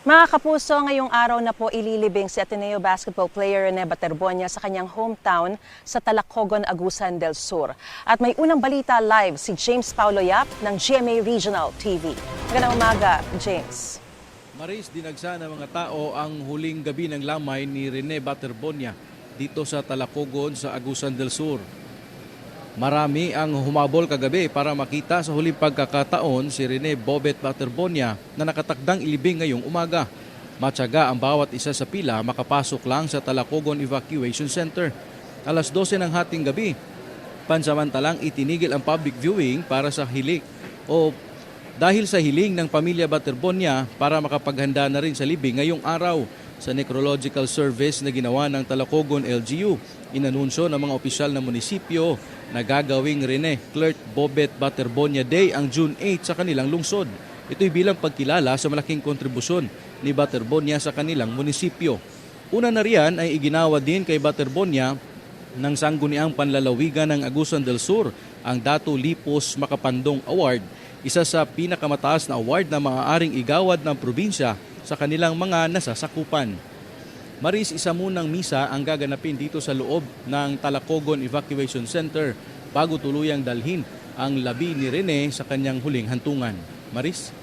Mga kapuso, ngayong araw na po ililibing si Ateneo basketball player Rene Baterbonia sa kanyang hometown sa Talacogon, Agusan del Sur. At may unang balita live si James Paulo Yap ng GMA Regional TV. Magandang umaga, James. Maris, dinagsa ng mga tao ang huling gabi ng lamay ni Rene Baterbonia dito sa Talacogon sa Agusan del Sur. Marami ang humabol kagabi para makita sa huling pagkakataon si Rene Bobet Baterbonia na nakatakdang ilibing ngayong umaga. Matyaga ang bawat isa sa pila makapasok lang sa Talacogon Evacuation Center. Alas 12 ng hating gabi, pansamantalang itinigil ang public viewing para sa hiling dahil sa hiling ng pamilya Baterbonia para makapaghanda na rin sa libing ngayong araw. Sa necrological service na ginawa ng Talacogon LGU, inanunsyo ng mga opisyal ng munisipyo na gagawing Rene Clerk Bobet Baterbonia Day ang June 8 sa kanilang lungsod. Ito'y bilang pagkilala sa malaking kontribusyon ni Baterbonia sa kanilang munisipyo. Una na riyan ay iginawa din kay Baterbonia ng sangguniang panlalawigan ng Agusan del Sur ang Dato Lipos Makapandong Award, isa sa pinakamataas na award na maaaring igawad ng probinsya sa kanilang mga nasasakupan. Maris, isa munang misa ang gaganapin dito sa loob ng Talacogon Evacuation Center bago tuluyang dalhin ang labi ni Rene sa kanyang huling hantungan. Maris?